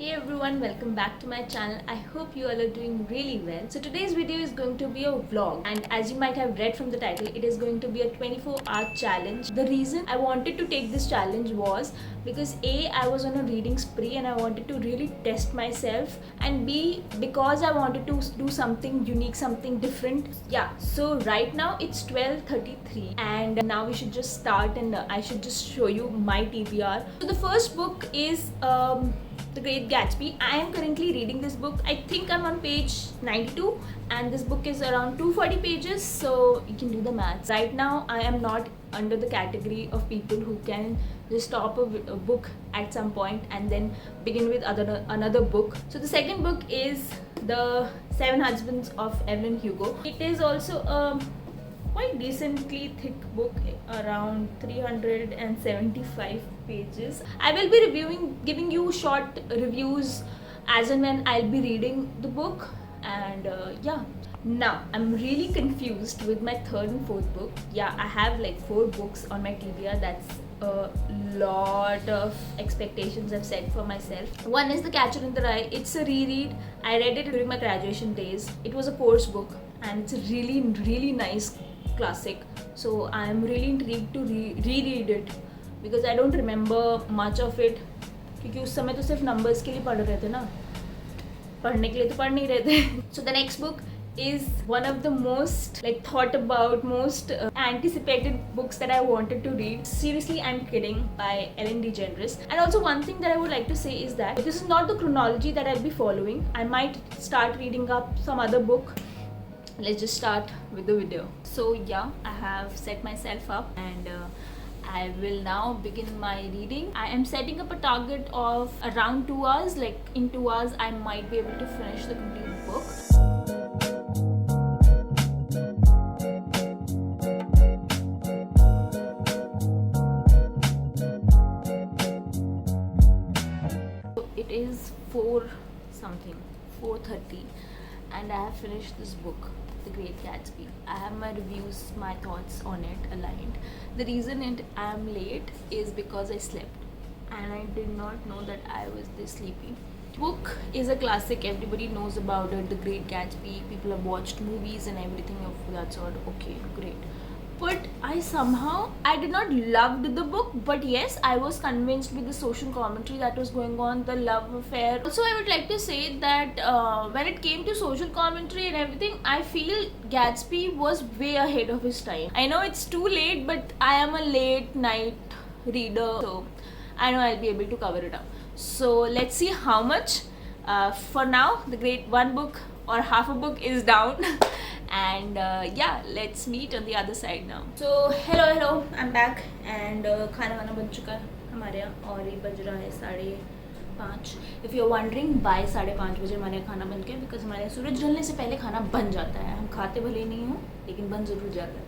Hey everyone, welcome back to my channel. I hope you all are doing really well. So today's video is going to be a vlog, and as you might have read from the title, it is going to be a 24-hour challenge. The reason I wanted to take this challenge was because A, I was on a reading spree and I wanted to really test myself, and B, because I wanted to do something unique, something different. Yeah, so right now it's 12:33 and now we should just start, and I should just show you my TBR. So the first book is the Great Gatsby. I am currently reading this book. I think I'm on page 92 and this book is around 240 pages, so you can do the maths. Right now I am not under the category of people who can just stop a book at some point and then begin with another book. So the second book is The Seven Husbands of Evelyn Hugo. It is also a quite decently thick book, around 375 pages. I will be giving you short reviews as and when I'll be reading the book, and yeah. Now I'm really confused with my third and fourth book. Yeah, I have like 4 books on my TBR. That's a lot of expectations I've set for myself. One is The Catcher in the Rye. It's a reread. I read it during my graduation days. It was a course book and it's a really nice classic. So I am really intrigued to reread it because I don't remember much of it, क्योंकि उस समय तो सिर्फ numbers के लिए पढ़ रहे थे ना, पढ़ने के लिए तो पढ़ नहीं रहे थे. So the next book is one of the most thought about, most anticipated books that I wanted to read. Seriously, I'm kidding, by Ellen DeGeneres. And also one thing that I would like to say is that this is not the chronology that I'll be following. I might start reading up some other book. Let's just start with the video. So yeah, I have set myself up and I will now begin my reading. I am setting up a target of around 2 hours. Like in 2 hours I might be able to finish the complete book. It is 4:30 and I have finished this book, The Great Gatsby. I have my reviews, my thoughts on it aligned. The reason I am late is because I slept and I did not know that I was this sleepy. Book is a classic, everybody knows about it, The Great Gatsby. People have watched movies and everything of that sort. Okay, great. But I did not love the book, but yes, I was convinced with the social commentary that was going on, the love affair. Also, I would like to say that when it came to social commentary and everything, I feel Gatsby was way ahead of his time. I know it's too late, but I am a late night reader, so I know I'll be able to cover it up. So let's see how much. For now, one book or half a book is down. And yeah, let's meet on the other side now. So hello, I'm back and खाना वाना बन चुका है हमारे यहाँ और ये बज रहा है 5:30. If you're wondering why 5:30 बजे हमारे यहाँ खाना बन गया, because हमारे यहाँ सूरज ढलने से पहले खाना बन जाता है. हम खाते भले नहीं हो लेकिन बन ज़रूर जाता है.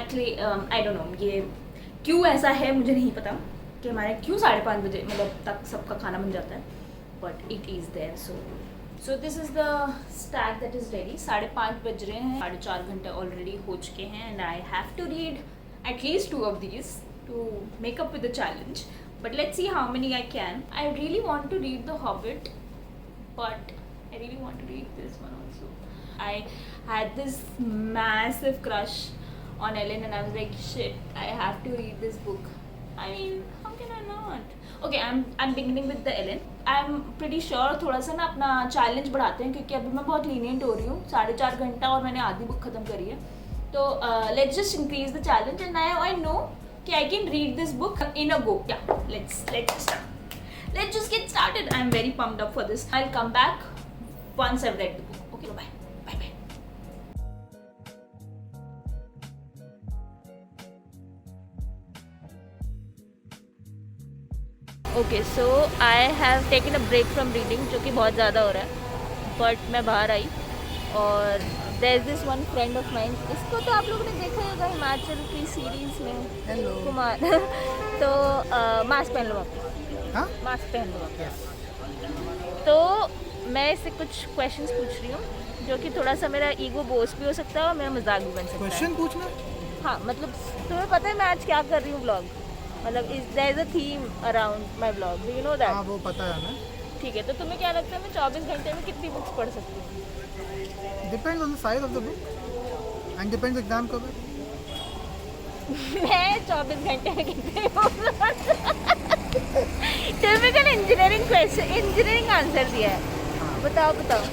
Actually I don't know ये क्यों ऐसा है, मुझे नहीं पता कि हमारे क्यों 5:30 बजे मतलब तक सबका खाना बन जाता है, but it is there. So this is the stack that is ready. 5:30 बज रहे हैं, 4.5 घंटे already हो चुके हैं and I have to read at least 2 of these to make up with the challenge. But let's see how many I can. I really want to read The Hobbit, but I really want to read this one also. I had this massive crush on Ellen and I was like, shit, I have to read this book. I mean, how can I not? Okay, I'm beginning with the Ellen. I'm pretty sure थोड़ा सा ना अपना challenge बढ़ाते हैं क्योंकि अभी मैं बहुत लीनियंट हो रही हूँ. 4.5 घंटा और मैंने आधी बुक खत्म करी है. तो let's just increase the challenge and now I know कि I can read this book in a go. Yeah, let's start. Let's just get started. I'm very pumped up for this. I'll come back once I've read the book. Okay, bye. Okay so I have taken a break from reading, जो कि बहुत ज़्यादा हो रहा है, but मैं बाहर आई और there is this one friend of mine. इसको तो आप लोगों ने देखा होगा हिमाचल की सीरीज़ में. हेलो कुमार. तो मास्क पहन लो आप. हाँ, मास्क पहन लो आप. तो मैं इससे कुछ क्वेश्चंस पूछ रही हूँ जो कि थोड़ा सा मेरा ईगो बोस्ट भी हो सकता है और मेरा मजाक भी बन सकता है. क्वेश्चन पूछना? हाँ, मतलब तुम्हें पता है मैं आज क्या कर रही हूँ व्लॉग, मतलब there is a theme around my vlog. Do you know that? हाँ, वो पता है ना. ठीक है, तो तुम्हें क्या लगता है मैं 24 घंटे में कितनी बुक्स पढ़ सकती हूँ? Depends on the size of the book and depends exam कब है। मैं 24 घंटे में कितनी books typical engineering question, engineering answer दिया है। बताओ बताओ।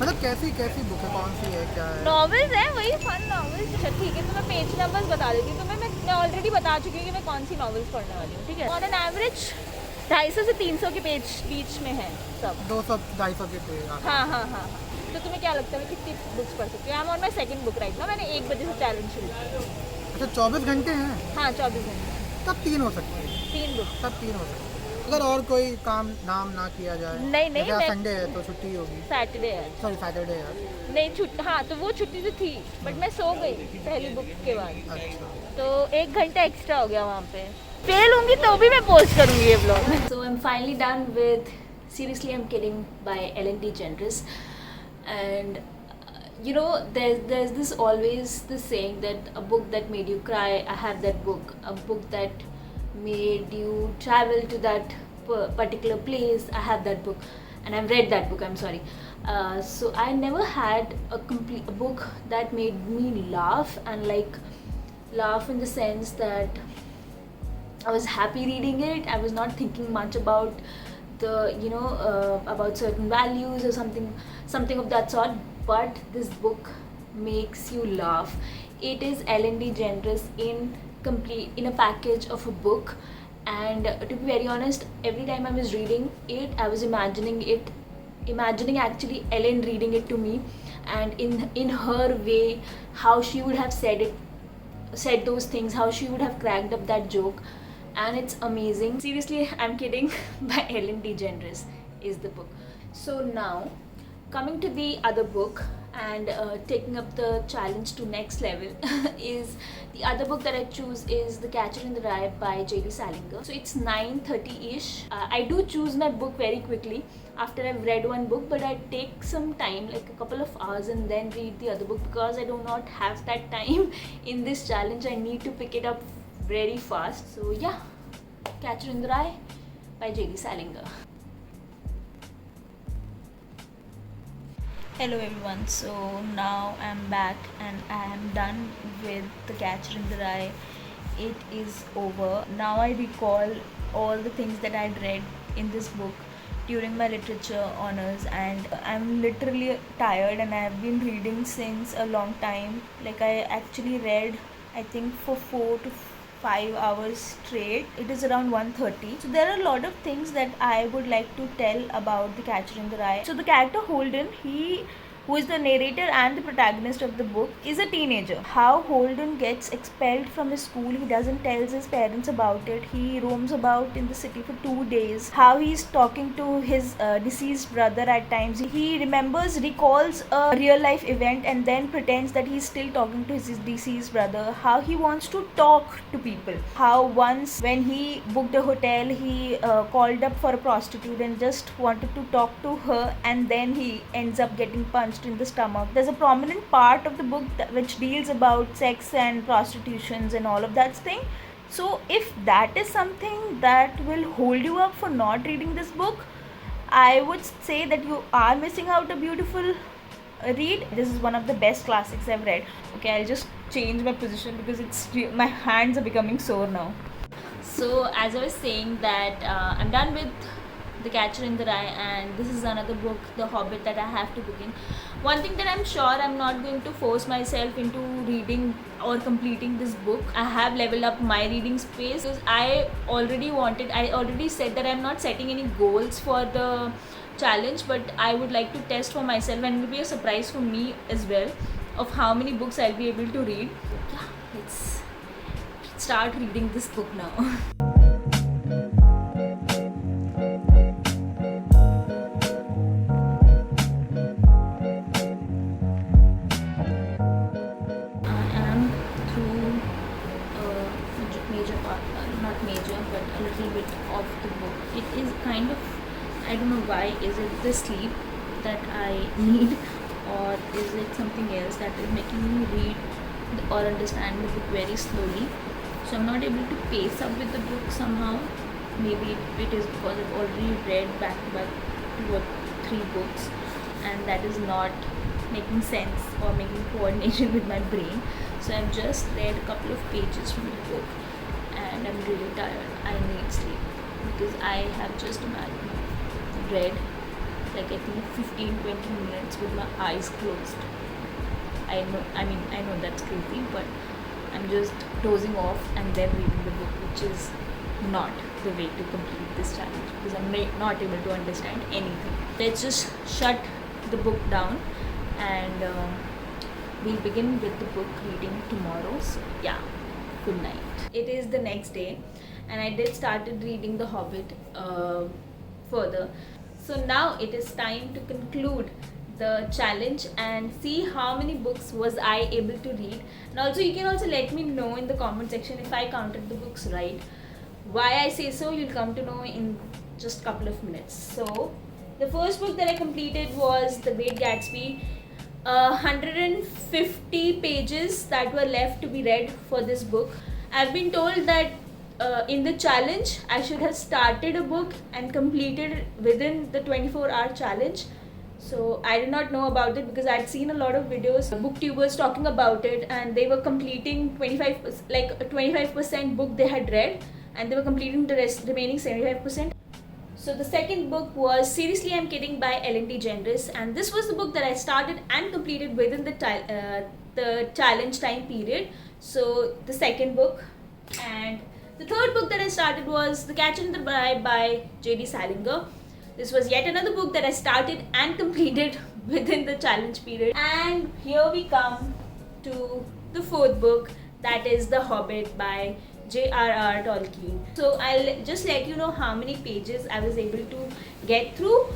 मतलब कैसी कैसी बुक है, कौन सी है, क्या है? नॉवेल्स है, वही फन नॉवेल्स। अच्छा ठीक है, तो मैं पेज नंबर्स बता देती हूँ तुम्हें। मैं ऑलरेडी बता चुकी हूँ कि मैं कौन सी नॉवेल्स पढ़ने वाली हूँ, ठीक है। ऑन एन एवरेज 250 से 300 के पेज बीच में है सब। 200-250 के थे। हाँ। तो तुम्हें क्या लगता है मैं कितनी बुक्स पढ़ सकती हूँ? I am on my second book right ना, मैंने 1 बजे से चैलेंज शुरू किया। अच्छा 24 घंटे हैं, हाँ 24 घंटे, तब 3 हो सकते हैं। 3 बुक। तब 3 हो सकते हैं अगर और कोई काम नाम ना किया जाए। नहीं जैसे आज मैं संडे है तो छुट्टी होगी। सैटरडे है। सॉरी सैटरडे है। नहीं छुट्टी, हाँ तो वो छुट्टी तो थी बट मैं सो गई पहली बुक के बाद, अच्छा तो 1 घंटा एक्स्ट्रा हो गया वहाँ पे। फेल होंगी तो भी मैं पोस्ट करूँगी ये blog. So I am finally done with Seriously I'm Kidding by Ellen DeGeneres. And you know there's this always this saying that a book that made you cry, I have that book. A book that made you travel to that particular place, I have that book. And I've read that book, I'm sorry. So I never had a book that made me laugh, and like laugh in the sense that I was happy reading it. I was not thinking much about the about certain values or something of that sort. But this book makes you laugh. It is Ellen DeGeneres in a package of a book. And to be very honest, every time I was reading it, I was imagining actually Ellen reading it to me, and in her way, how she would have said those things, how she would have cracked up that joke. And it's amazing. Seriously I'm Kidding by Ellen DeGeneres is the book. So now coming to the other book and taking up the challenge to next level is the other book that I choose is The Catcher in the Rye by J.D. Salinger. So it's 9:30ish. I do choose my book very quickly after I've read one book, but I take some time, like a couple of hours, and then read the other book because I do not have that time in this challenge. I need to pick it up very fast. So yeah, Catcher in the Rye by J.D. Salinger. Hello everyone, so now I'm back and I am done with The Catcher in the Rye. It is over. Now I recall all the things that I'd read in this book during my literature honors, and I'm literally tired, and I've been reading since a long time. Like I actually read I think for 4 to 5 hours straight. It is around 1:30. So there are a lot of things that I would like to tell about The Catcher in the Rye. So the character Holden, who is the narrator and the protagonist of the book, is a teenager. How Holden gets expelled from his school, he doesn't tell his parents about it. He roams about in the city for 2 days. How he's talking to his deceased brother at times. He recalls a real life event and then pretends that he's still talking to his deceased brother. How he wants to talk to people. How once when he booked a hotel, he called up for a prostitute and just wanted to talk to her, and then he ends up getting punched in the stomach. There's a prominent part of the book which deals about sex and prostitutions and all of that thing. So if that is something that will hold you up for not reading this book, I would say that you are missing out a beautiful read. This is one of the best classics I've read. Okay, I'll just change my position because my hands are becoming sore now. So as I was saying that I'm done with The Catcher in the Rye, and this is another book, The Hobbit, that I have to begin. One thing that I'm sure I'm not going to force myself into reading or completing this book. I have leveled up my reading space because I already said that I'm not setting any goals for the challenge, but I would like to test for myself, and it will be a surprise for me as well of how many books I'll be able to read. Yeah, let's start reading this book now. A little bit of the book. It is kind of, I don't know why, is it the sleep that I need, or is it something else that is making me read or understand the book very slowly, so I'm not able to pace up with the book somehow. maybe it is because I've already read back to back 2 or 3 books, and that is not making sense or making coordination with my brain. So I've just read a couple of pages from the book and I'm really tired. I need sleep because I have just read like I think 15-20 minutes with my eyes closed. I know that's crazy, but I'm just dozing off and then reading the book, which is not the way to complete this challenge because I'm not able to understand anything. Let's just shut the book down and we'll begin with the book reading tomorrow. So yeah, good night. It is the next day and I did started reading The Hobbit further. So now it is time to conclude the challenge and see how many books was I able to read. And also you can also let me know in the comment section if I counted the books right. Why I say so, you'll come to know in just a couple of minutes. So the first book that I completed was The Great Gatsby. 150 pages that were left to be read for this book. I've been told that in the challenge I should have started a book and completed it within the 24-hour challenge. So I did not know about it because I'd seen a lot of videos, booktubers talking about it, and they were completing 25% book they had read, and they were completing the remaining 75%. So the second book was Seriously I'm Kidding by Ellen DeGeneres, and this was the book that I started and completed within the challenge time period. So the second book. And the third book that I started was The Catcher in the Rye by J.D. Salinger. This was yet another book that I started and completed within the challenge period. And here we come to the fourth book, that is The Hobbit by J.R.R. Tolkien. So I'll just let you know how many pages I was able to get through,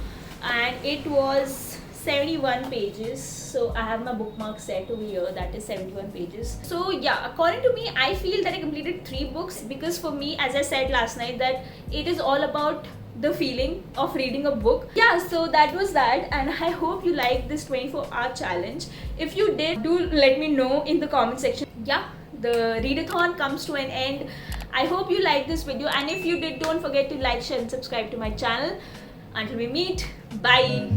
and it was 71 pages. So I have my bookmark set over here, that is 71 pages. So yeah, according to me, I feel that I completed 3 books because for me, as I said last night, that it is all about the feeling of reading a book. Yeah, so that was that, and I hope you liked this 24-hour challenge. If you did, do let me know in the comment section. Yeah, the readathon comes to an end. I hope you liked this video, and if you did, don't forget to like, share and subscribe to my channel. Until we meet, bye.